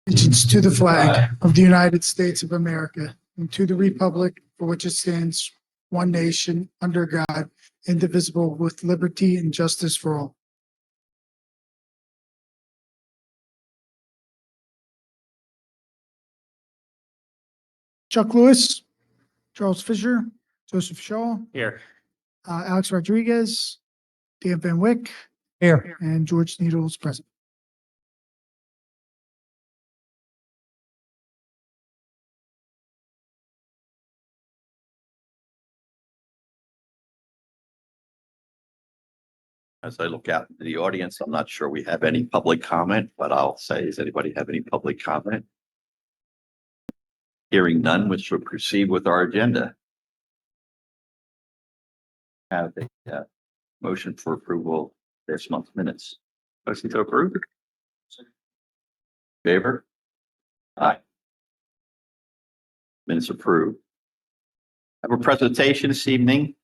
Allegiance to the flag of the United States of America and to the republic for which it stands, one nation, under God, indivisible, with liberty and justice for all. Chuck Lewis, Charles Fisher, Joseph Shaw, Here. Alex Rodriguez, Dan Van Wyck, Here. and George Needles present. As I look out into the audience, I'm not sure we have any public comment, but I'll say, does anybody have any public comment? Hearing none, we should proceed with our agenda. Have a motion for approval of this month's minutes. Motion to approve. Favor? Aye. Minutes approved. I have a presentation this evening,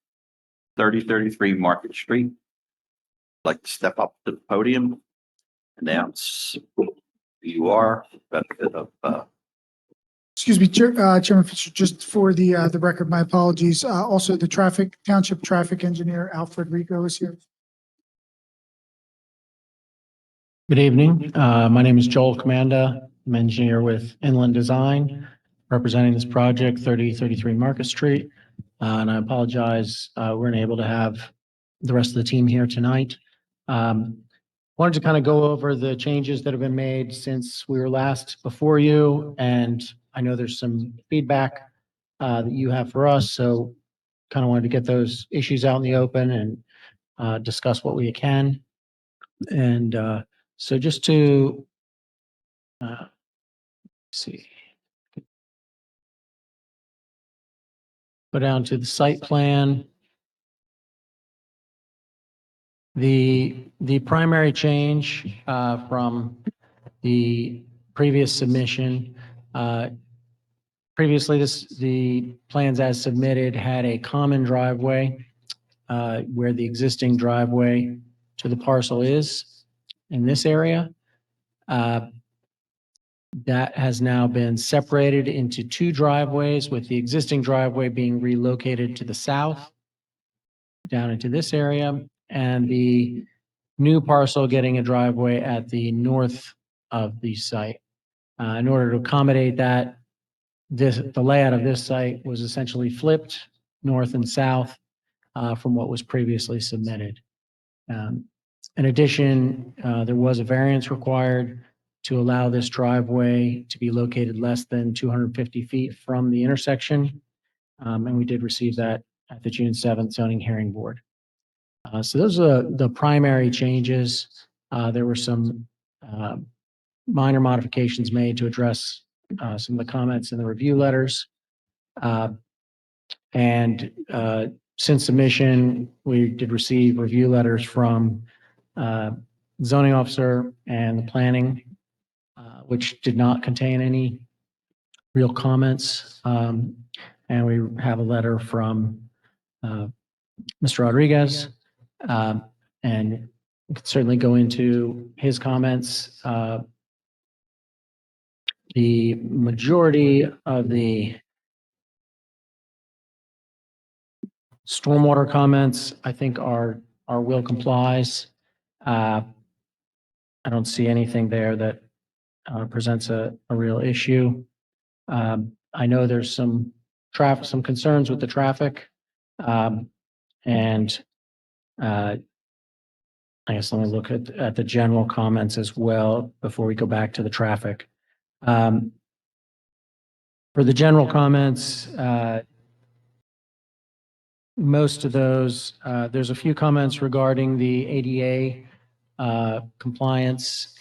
3033 Market Street. I'd like to step up to the podium, announce who you are, benefit of Excuse me, Chairman Fisher, just for the record, my apologies. Also, the township traffic engineer, Alfred Rico, is here. Good evening. My name is Joel Commanda. I'm engineer with Inland Design, representing this project, 3033 Market Street. And I apologize, we're unable to have the rest of the team here tonight. Wanted to kind of go over the changes that have been made since we were last before you. And I know there's some feedback that you have for us. So kind of wanted to get those issues out in the open and discuss what we can. And so just to see, go down to the site plan. The primary change from the previous submission, previously the plans as submitted had a common driveway where the existing driveway to the parcel is in this area. That has now been separated into two driveways, with the existing driveway being relocated to the south down into this area, and the new parcel getting a driveway at the north of the site. In order to accommodate that, the layout of this site was essentially flipped north and south from what was previously submitted. In addition, there was a variance required to allow this driveway to be located less than 250 feet from the intersection. And we did receive that at the June 7th zoning hearing board. So those are the primary changes. There were some minor modifications made to address some of the comments in the review letters. And since submission, we did receive review letters from zoning officer and the planning, which did not contain any real comments. And we have a letter from Mr. Rodriguez, and we could certainly go into his comments. The majority of the stormwater comments, I think, are will complies. I don't see anything there that presents a real issue. I know there's some concerns with the traffic. And I guess let me look at the general comments as well before we go back to the traffic. For the general comments, most of those, there's a few comments regarding the ADA compliance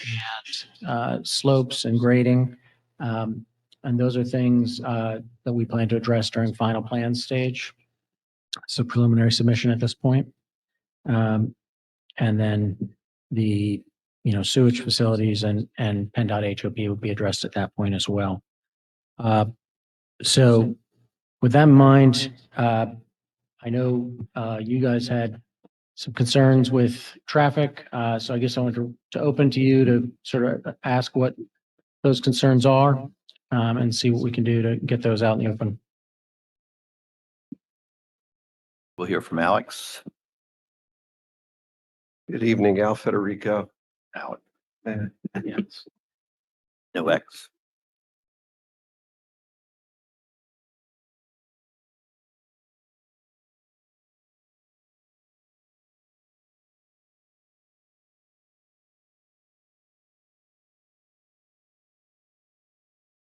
and slopes and grading. And those are things that we plan to address during final plan stage. So preliminary submission at this point. And then the, sewage facilities and PennDOT HOP would be addressed at that point as well. So with that in mind, I know you guys had some concerns with traffic. So I guess I want to open to you to sort of ask what those concerns are and see what we can do to get those out in the open. We'll hear from Alex. Good evening, Al Federico. Alex. Yes. No X.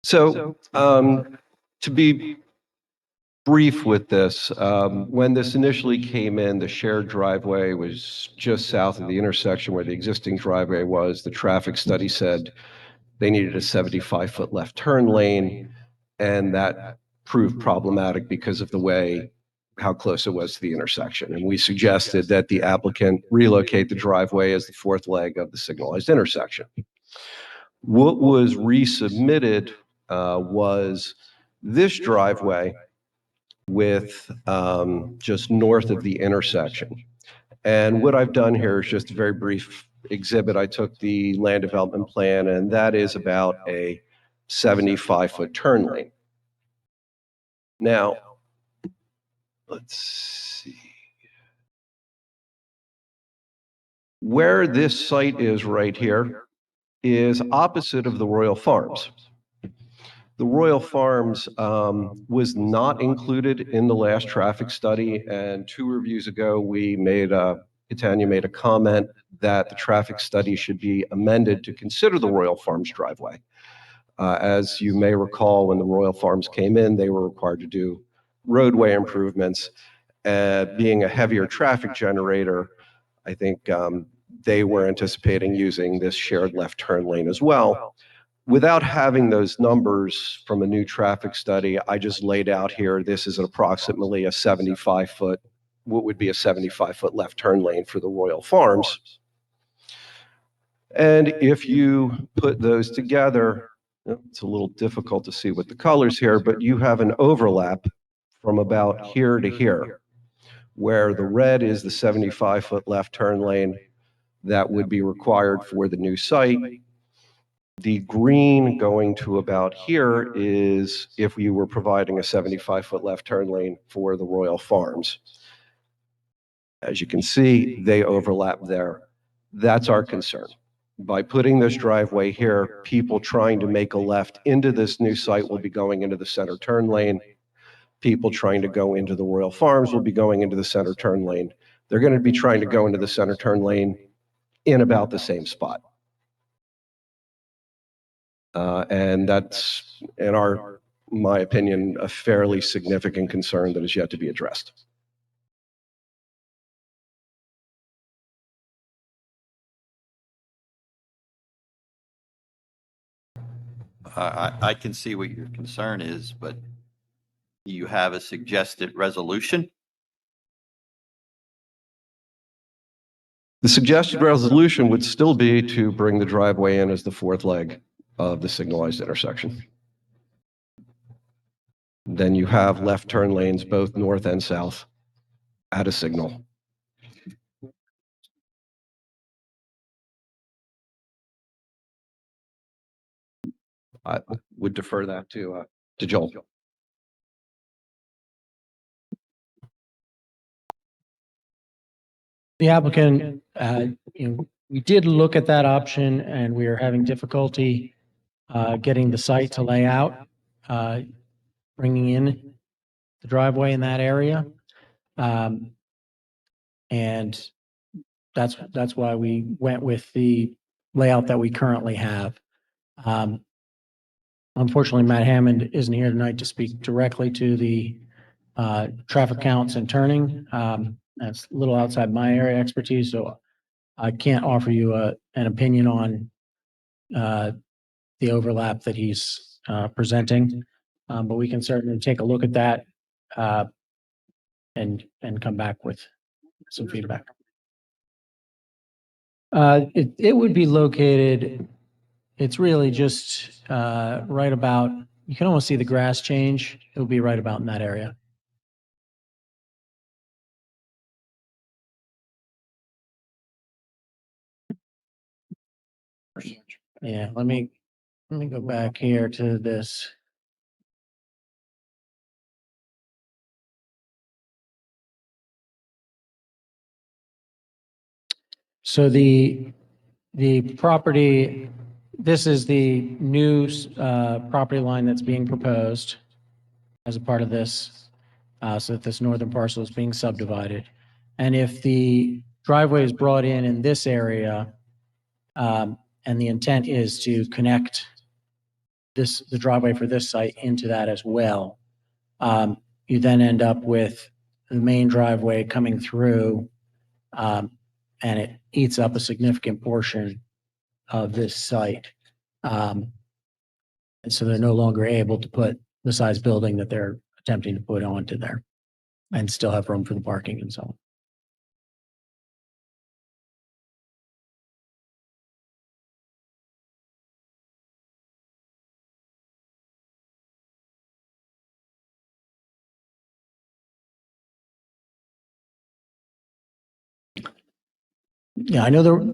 So, to be brief with this, when this initially came in, the shared driveway was just south of the intersection where the existing driveway was. The traffic study said they needed a 75-foot left turn lane, and that proved problematic because of the way, how close it was to the intersection. And we suggested that the applicant relocate the driveway as the fourth leg of the signalized intersection. What was resubmitted was this driveway with just north of the intersection. And what I've done here is just a very brief exhibit. I took the land development plan, and that is about a 75-foot turn lane. Now, let's see. Where this site is right here is opposite of the Royal Farms. The Royal Farms was not included in the last traffic study, and 2 reviews ago, Catania made a comment that the traffic study should be amended to consider the Royal Farms driveway. As you may recall, when the Royal Farms came in, they were required to do roadway improvements. Being a heavier traffic generator, I think they were anticipating using this shared left turn lane as well. Without having those numbers from a new traffic study, I just laid out here, this is approximately a 75-foot, what would be a 75-foot left turn lane for the Royal Farms. And if you put those together, it's a little difficult to see with the colors here, but you have an overlap from about here to here, where the red is the 75-foot left turn lane that would be required for the new site. The green going to about here is if we were providing a 75-foot left turn lane for the Royal Farms. As you can see, they overlap there. That's our concern. By putting this driveway here, people trying to make a left into this new site will be going into the center turn lane. People trying to go into the Royal Farms will be going into the center turn lane. They're going to be trying to go into the center turn lane in about the same spot. And that's, in my opinion, a fairly significant concern that is yet to be addressed. I can see what your concern is, but you have a suggested resolution? The suggested resolution would still be to bring the driveway in as the fourth leg of the signalized intersection. Then you have left turn lanes, both north and south, at a signal. I would defer that to Joel. The applicant, we did look at that option and we are having difficulty getting the site to lay out, bringing in the driveway in that area. And that's why we went with the layout that we currently have. Unfortunately, Matt Hammond isn't here tonight to speak directly to the traffic counts and turning. That's a little outside my area expertise, so I can't offer you an opinion on the overlap that he's presenting. But we can certainly take a look at that and come back with some feedback. It would be located, it's really just right about, you can almost see the grass change. It'll be right about in that area. Yeah, let me go back here to this. So the property, this is the new property line that's being proposed as a part of this, so that this northern parcel is being subdivided. And if the driveway is brought in this area, and the intent is to connect the driveway for this site into that as well, you then end up with the main driveway coming through, and it eats up a significant portion of this site. And so they're no longer able to put the size building that they're attempting to put onto there and still have room for the parking and so on. Yeah, I know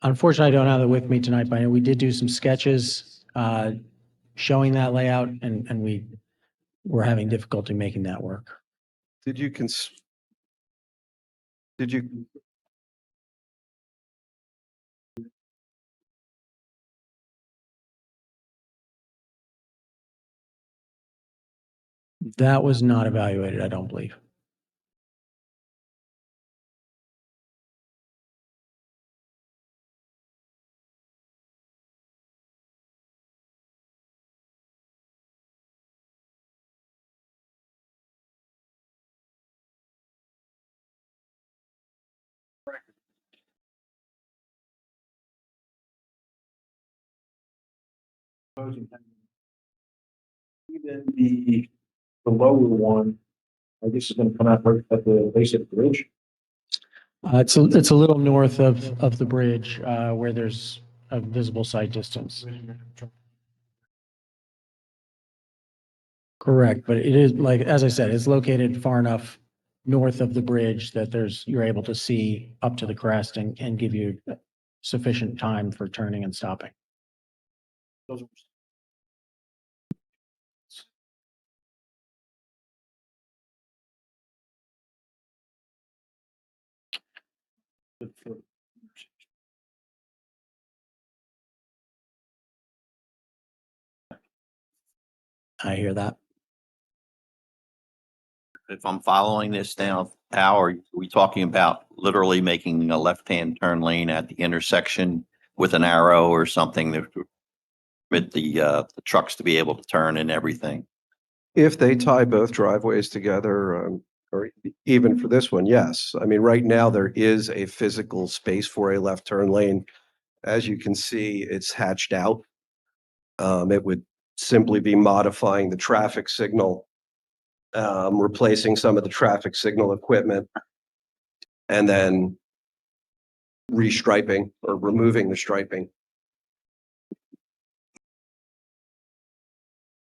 unfortunately, I don't have it with me tonight, but I know we did do some sketches showing that layout, and we were having difficulty making that work. Did you That was not evaluated, I don't believe. Even the lower one, I guess is gonna come out right at the base of the bridge. It's a little north of the bridge where there's a visible sight distance. Correct, but it is like, as I said, it's located far enough north of the bridge that you're able to see up to the crest and give you sufficient time for turning and stopping. I hear that. If I'm following this now, Al, are we talking about literally making a left-hand turn lane at the intersection with an arrow or something that would permit the trucks to be able to turn and everything? if they tie both driveways together, or even for this one, yes. I mean, right now there is a physical space for a left turn lane. As you can see, it's hatched out. It would simply be modifying the traffic signal, replacing some of the traffic signal equipment, and then restriping or removing the striping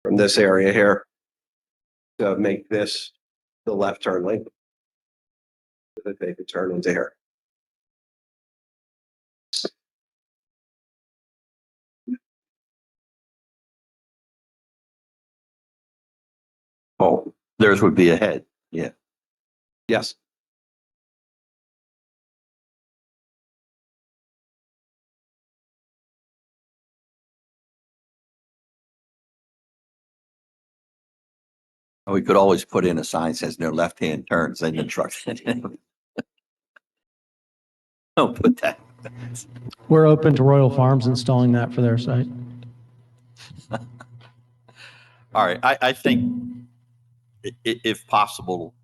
from this area here to make this the left turn lane so that they could turn into here. Oh, theirs would be ahead. Yes. We could always put in a sign that says no left-hand turns, then the truck. Don't put that. We're open to Royal Farms installing that for their site. All right, I think if possible,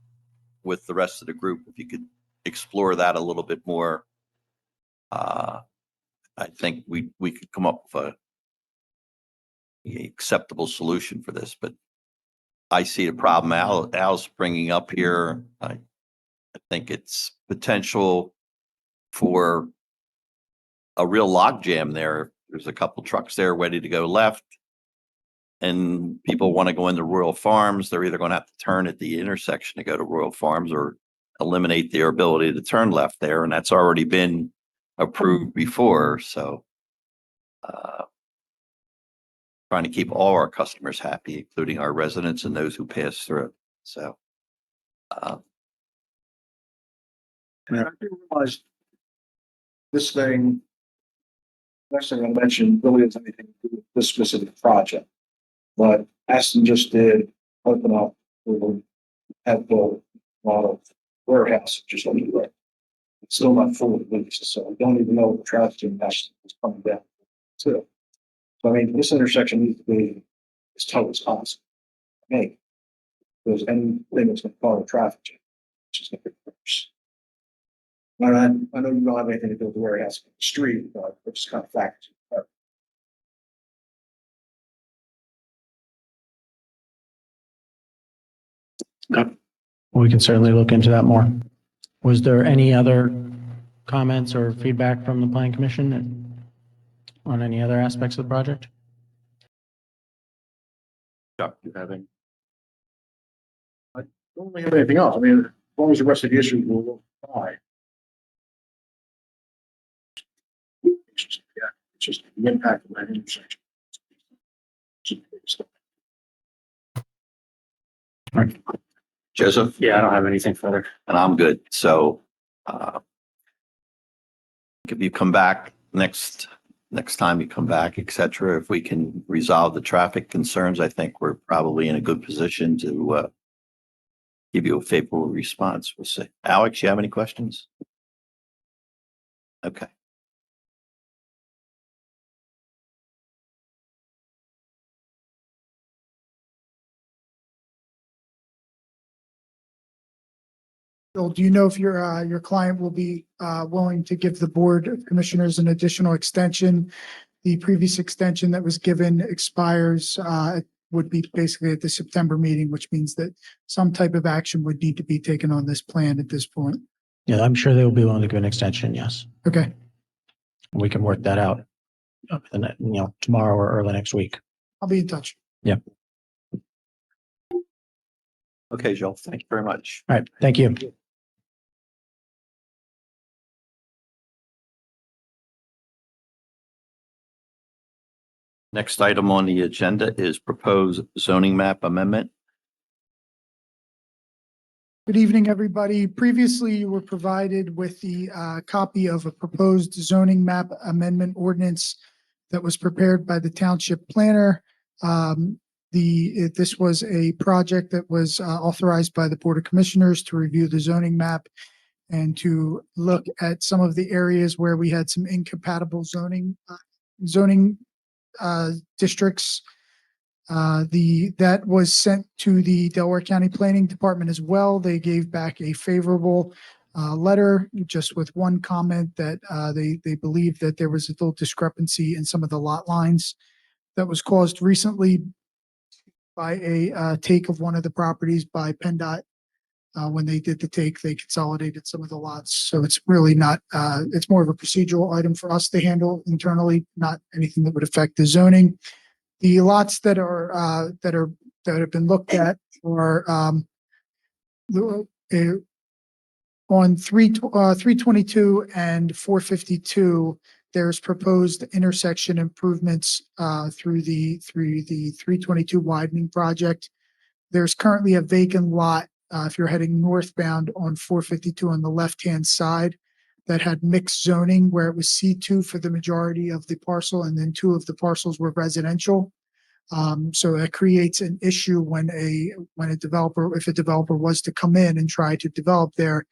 with the rest of the group, if you could explore that a little bit more, I think we could come up with a acceptable solution for this, but I see the problem Al's bringing up here. I think it's potential for a real logjam there. There's a couple trucks there ready to go left, and people want to go into Royal Farms. They're either going to have to turn at the intersection to go to Royal Farms or eliminate their ability to turn left there, and that's already been approved before. So trying to keep all our customers happy, including our residents and those who pass through. So I mean, I do realize this thing, next thing I mentioned really has anything to do with this specific project. But Aston just did open up at the warehouse just on the road. It's still not fully leased, so we don't even know what the traffic impact is coming down to. So I mean, this intersection needs to be as tight as possible. Hey, if there's anything that's going to cause a traffic jam, it's just going to be worse. I know you don't have anything to do with the warehouse on the street, but it's kind of fact. We can certainly look into that more. Was there any other comments or feedback from the Plan Commission on any other aspects of the project? Chuck, you have any? Don't really have anything else. I mean, as long as the rest of the issues will apply. It's just the impact of that intersection. Joseph? Yeah, I don't have anything further. And I'm good. So if you come back next time you come back, et cetera, if we can resolve the traffic concerns, I think we're probably in a good position to give you a favorable response. We'll see. Alex, you have any questions? Okay. Bill, do you know if your client will be willing to give the Board of Commissioners an additional extension? The previous extension that was given expires, would be basically at the September meeting, which means that some type of action would need to be taken on this plan at this point. Yeah, I'm sure they will be willing to give an extension, yes. Okay, We can work that out, tomorrow or early next week. I'll be in touch. Okay, Joel, thank you very much. All right, thank you. Next item on the agenda is proposed zoning map amendment. Good evening, everybody. Previously, you were provided with the copy of a proposed zoning map amendment ordinance that was prepared by the township planner. This was a project that was authorized by the Board of Commissioners to review the zoning map and to look at some of the areas where we had some incompatible zoning districts. That was sent to the Delaware County Planning Department as well. They gave back a favorable letter, just with one comment that they believe that there was a little discrepancy in some of the lot lines that was caused recently by a take of one of the properties by PennDOT. When they did the take, they consolidated some of the lots. So it's really not, it's more of a procedural item for us to handle internally, not anything that would affect the zoning. The lots that have been looked at are on 322 and 452. There's proposed intersection improvements through the 322 widening project. There's currently a vacant lot if you're heading northbound on 452 on the left-hand side that had mixed zoning where it was C2 for the majority of the parcel, and then 2 of the parcels were residential. So that creates an issue when a developer, if a developer was to come in and try to develop there,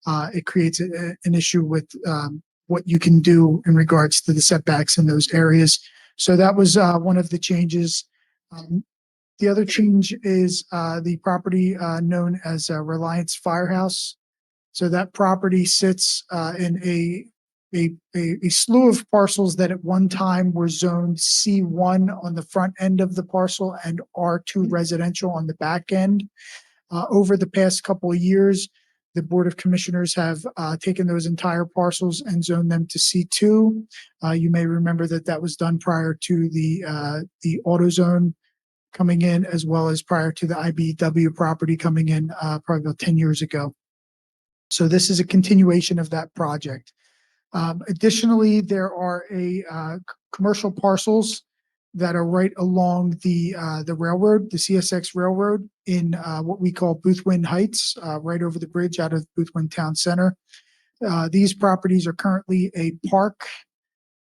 it creates an issue with what you can do in regards to the setbacks in those areas. So that was one of the changes. The other change is the property known as Reliance Firehouse. So that property sits in a slew of parcels that at one time were zoned C1 on the front end of the parcel and R2 residential on the back end. Over the past couple of years, the Board of Commissioners have taken those entire parcels and zoned them to C2. You may remember that that was done prior to the AutoZone coming in, as well as prior to the IBW property coming in probably about 10 years ago. So this is a continuation of that project. Additionally, there are commercial parcels that are right along the railroad, the CSX railroad in what we call Boothwyn Heights, right over the bridge out of Boothwyn Town Center. These properties are currently a park,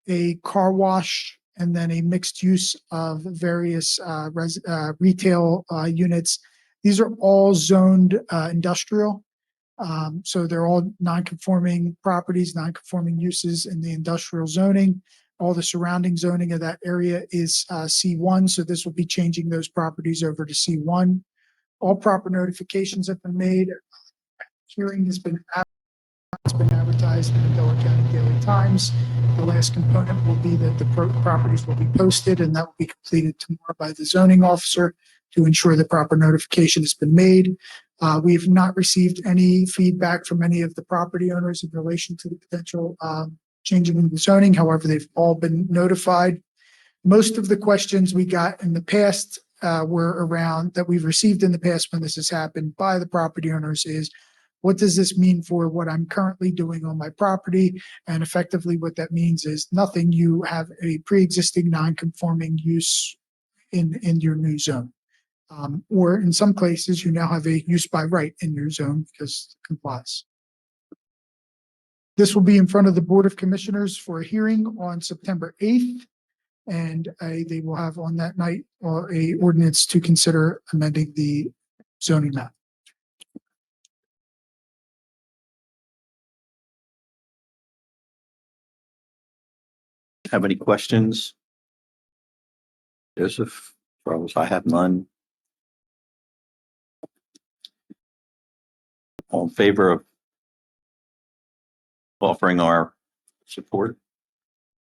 a car wash, and then a mixed use of various retail units. These are all zoned industrial. So they're all non-conforming properties, non-conforming uses in the industrial zoning. All the surrounding zoning of that area is C1, so this will be changing those properties over to C1. All proper notifications have been made. Hearing has been advertised in the Delaware County Daily Times. The last component will be that the properties will be posted, and that will be completed tomorrow by the zoning officer to ensure the proper notification has been made. We have not received any feedback from any of the property owners in relation to the potential changing in the zoning. However, they've all been notified. Most of the questions we got in the past were around that we've received in the past when this has happened by the property owners is, what does this mean for what I'm currently doing on my property? And effectively what that means is nothing. You have a pre-existing non-conforming use in your new zone. Or in some places, you now have a use by right in your zone because it complies. This will be in front of the Board of Commissioners for a hearing on September 8th. And they will have on that night a ordinance to consider amending the zoning map. Have any questions? Joseph, Charles, I have none. All in favor of offering our support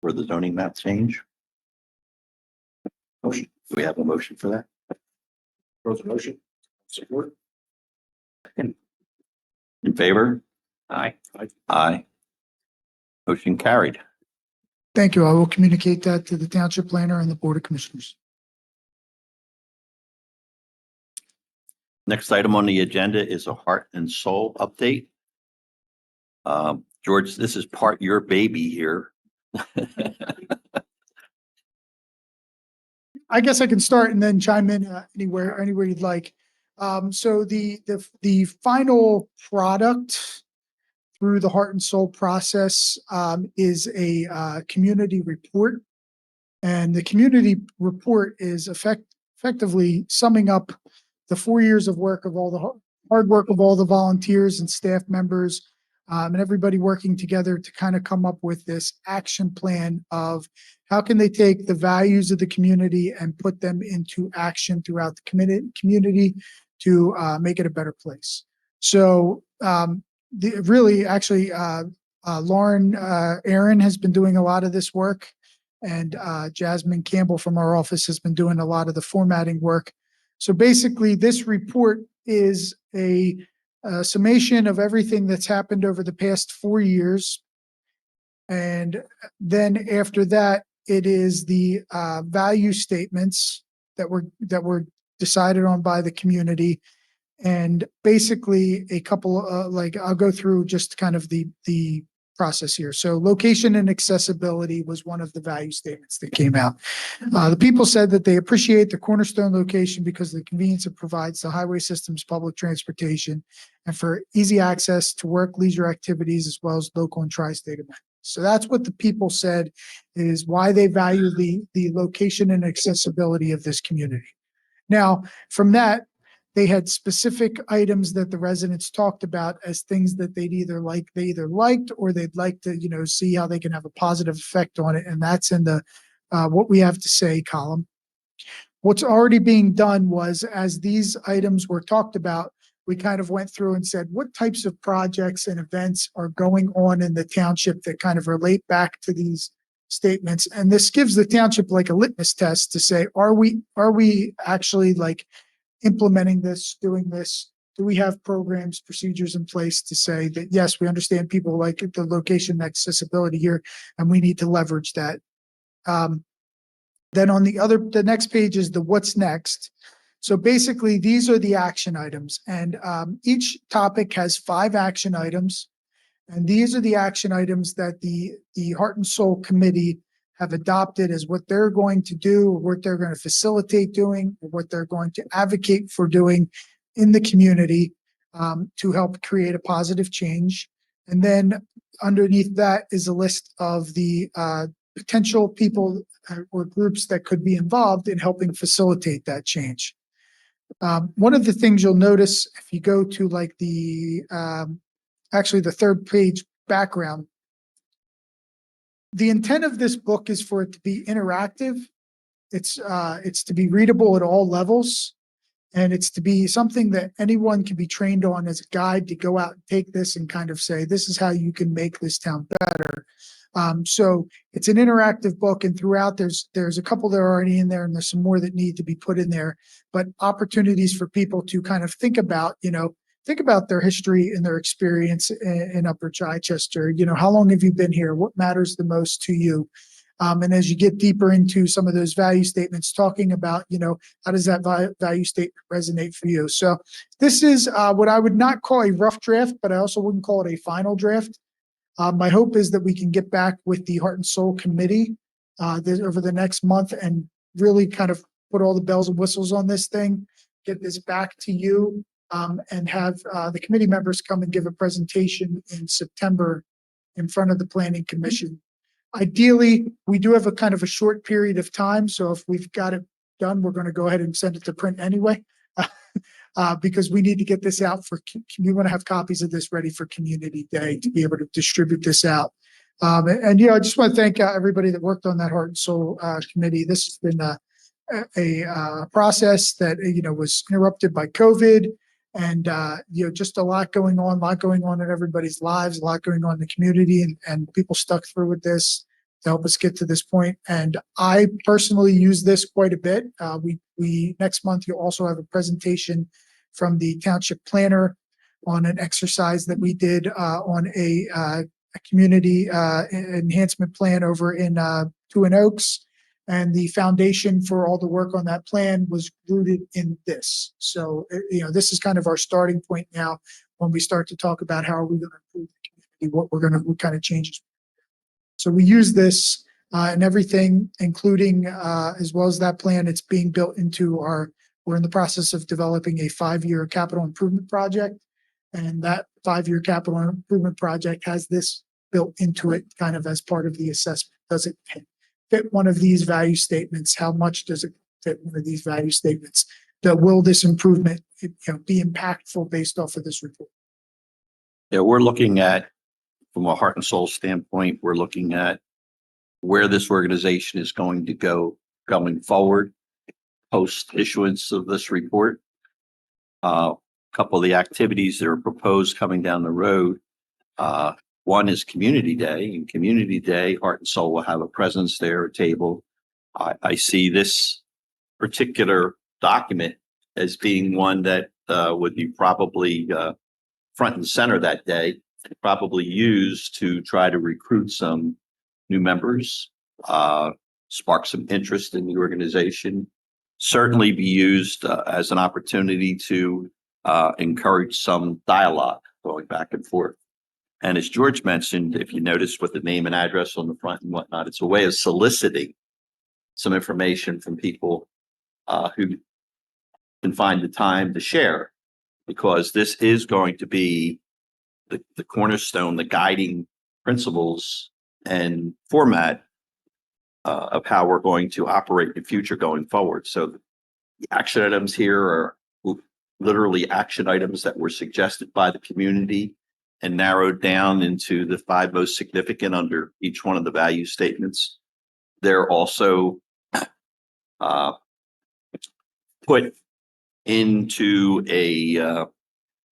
for the zoning map change? Motion. Do we have a motion for that? Propose a motion. Support. In favor? Aye. Aye. Motion carried. Thank you. I will communicate that to the Township Planner and the Board of Commissioners. Next item on the agenda is a heart and soul update. George, this is part your baby here. I guess I can start and then chime in anywhere you'd like. So the final product through the Heart and Soul process is a community report. And the community report is effectively summing up the 4 years of work of all the hard work of all the volunteers and staff members and everybody working together to kind of come up with this action plan of how can they take the values of the community and put them into action throughout the community to make it a better place. So Lauren Aaron has been doing a lot of this work, and Jasmine Campbell from our office has been doing a lot of the formatting work. So basically, this report is a summation of everything that's happened over the past 4 years. And then after that, it is the value statements that were decided on by the community. And basically a couple I'll go through just kind of the process here. So location and accessibility was one of the value statements that came out. The people said that they appreciate the Cornerstone location because of the convenience it provides the highway system's public transportation and for easy access to work, leisure activities, as well as local and tri-state events. So that's what the people said is why they value the location and accessibility of this community. Now, from that, they had specific items that the residents talked about as things that they either liked or they'd like to, see how they can have a positive effect on it. And that's in the what we have to say column. What's already being done was, as these items were talked about, we kind of went through and said, what types of projects and events are going on in the township that kind of relate back to these statements? And this gives the township like a litmus test to say, are we actually like implementing this, doing this? Do we have programs, procedures in place to say that, yes, we understand people like the location accessibility here, and we need to leverage that. Then on the next page is the what's next. So basically, these are the action items, and each topic has 5 action items. And these are the action items that the Heart and Soul Committee have adopted as what they're going to do, or what they're going to facilitate doing, or what they're going to advocate for doing in the community to help create a positive change. And then underneath that is a list of the potential people or groups that could be involved in helping facilitate that change. One of the things you'll notice if you go to like actually the third page background, the intent of this book is for it to be interactive. It's to be readable at all levels, and it's to be something that anyone can be trained on as a guide to go out and take this and kind of say, this is how you can make this town better. So it's an interactive book, and throughout there's a couple that are already in there, and there's some more that need to be put in there, but opportunities for people to kind of think about their history and their experience in Upper Chichester. How long have you been here? What matters the most to you? And as you get deeper into some of those value statements, talking about, how does that value statement resonate for you? So this is what I would not call a rough draft, but I also wouldn't call it a final draft. My hope is that we can get back with the Heart and Soul Committee over the next month and really kind of put all the bells and whistles on this thing, get this back to you, and have the committee members come and give a presentation in September in front of the Planning Commission. Ideally, we do have a kind of a short period of time, so if we've got it done, we're going to go ahead and send it to print anyway. Because we need to get this out we want to have copies of this ready for Community Day to be able to distribute this out. I just want to thank everybody that worked on that Heart and Soul Committee. This has been a process that, was interrupted by COVID, and, just a lot going on in everybody's lives, a lot going on in the community, and people stuck through with this to help us get to this point. And I personally use this quite a bit. We next month, you'll also have a presentation from the township planner on an exercise that we did on a community enhancement plan over in Twin Oaks. And the foundation for all the work on that plan was rooted in this. So, this is kind of our starting point now when we start to talk about how are we going to improve the community, what kind of changes. So we use this and everything, including as well as that plan, it's being built into we're in the process of developing a 5-year capital improvement project. And that 5-year capital improvement project has this built into it kind of as part of the assessment. Does it fit one of these value statements? How much does it fit one of these value statements? Will this improvement be impactful based off of this report? Yeah, we're looking at, from a Heart and Soul standpoint, we're looking at where this organization is going to go going forward post issuance of this report. A couple of the activities that are proposed coming down the road. One is Community Day, and Community Day, Heart and Soul will have a presence there, a table. I see this particular document as being one that would be probably front and center that day, probably used to try to recruit some new members, spark some interest in the organization, certainly be used as an opportunity to encourage some dialogue going back and forth. And as George mentioned, if you notice with the name and address on the front and whatnot, it's a way of soliciting some information from people who can find the time to share, because this is going to be the cornerstone, the guiding principles and format of how we're going to operate in the future going forward. So the action items here are literally action items that were suggested by the community and narrowed down into the 5 most significant under each one of the value statements. They're also put into a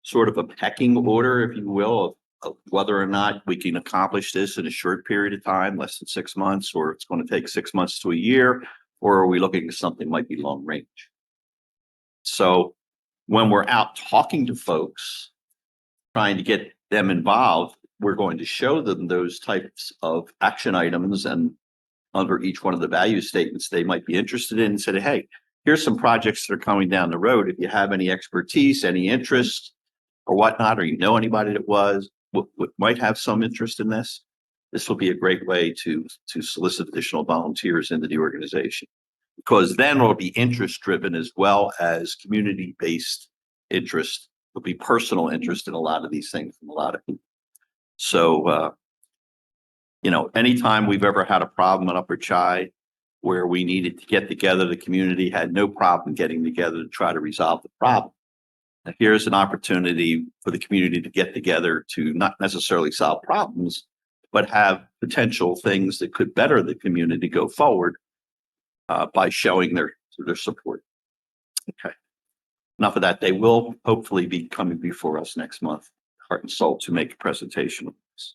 sort of a pecking order, if you will, of whether or not we can accomplish this in a short period of time, less than 6 months, or it's going to take 6 months to a year, or are we looking at something might be long range? So when we're out talking to folks, trying to get them involved, we're going to show them those types of action items, and under each one of the value statements they might be interested in, and say, hey, here's some projects that are coming down the road. If you have any expertise, any interest or whatnot, or you know anybody that might have some interest in this, this will be a great way to solicit additional volunteers into the organization, because then it'll be interest driven as well as community based interest. There'll be personal interest in a lot of these things from a lot of people. So, anytime we've ever had a problem in Upper Chi where we needed to get together, the community had no problem getting together to try to resolve the problem. Now, here's an opportunity for the community to get together to not necessarily solve problems, but have potential things that could better the community go forward by showing their support. Okay. Enough of that. They will hopefully be coming before us next month, Heart and Soul, to make a presentation of this.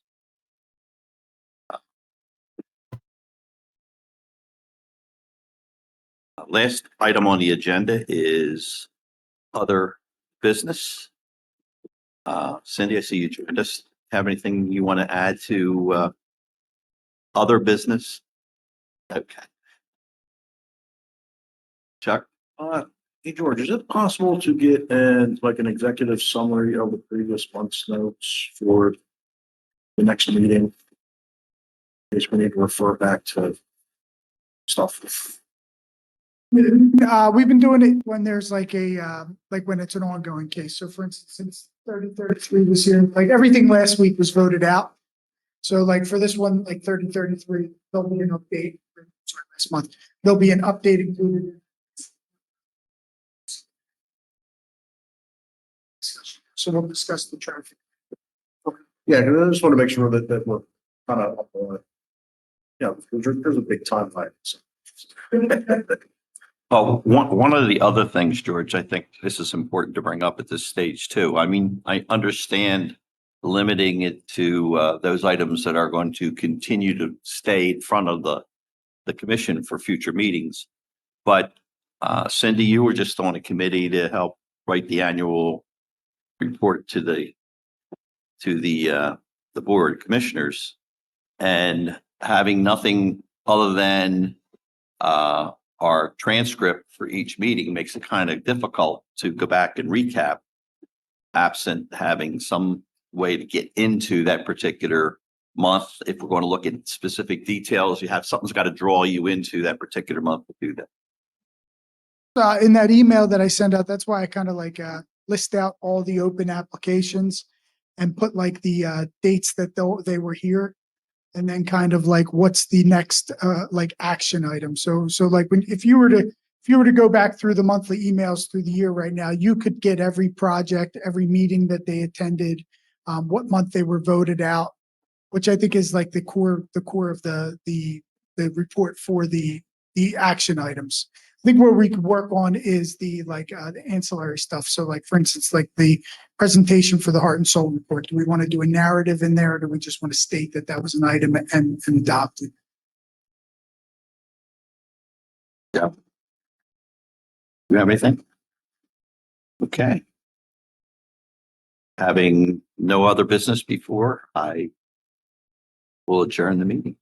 Last item on the agenda is other business. Cindy, I see you joined us. Have anything you want to add to other business? Okay. Chuck? Hey, George, is it possible to get like an executive summary of the previous month's notes for the next meeting? In case we need to refer back to stuff. We've been doing it when there's like when it's an ongoing case. So for instance, since 3033 was here, like everything last week was voted out. So like for this one, like 3033, there'll be an update. Sorry, last month, there'll be an update included. So we'll discuss the traffic. Yeah, 'cause I just want to make sure that we're kind of, there's a big timeline. So. Well, one of the other things, George, I think this is important to bring up at this stage too. I mean, I understand limiting it to those items that are going to continue to stay in front of the commission for future meetings. But Cindy, you were just on a committee to help write the annual report to the board of commissioners, and having nothing other than our transcript for each meeting makes it kind of difficult to go back and recap, absent having some way to get into that particular month. If we're going to look at specific details, something's got to draw you into that particular month to do that. In that email that I send out, that's why I kind of like list out all the open applications and put like the dates that they were here, and then kind of like what's the next like action item. So like if you were to go back through the monthly emails through the year right now, you could get every project, every meeting that they attended, what month they were voted out, which I think is like the core of the report for the action items. I think where we could work on is the ancillary stuff. So like, for instance, like the presentation for the Heart and Soul report. Do we want to do a narrative in there, or do we just want to state that that was an item and adopt it? Yeah. You have anything? Okay. Having no other business before, I will adjourn the meeting.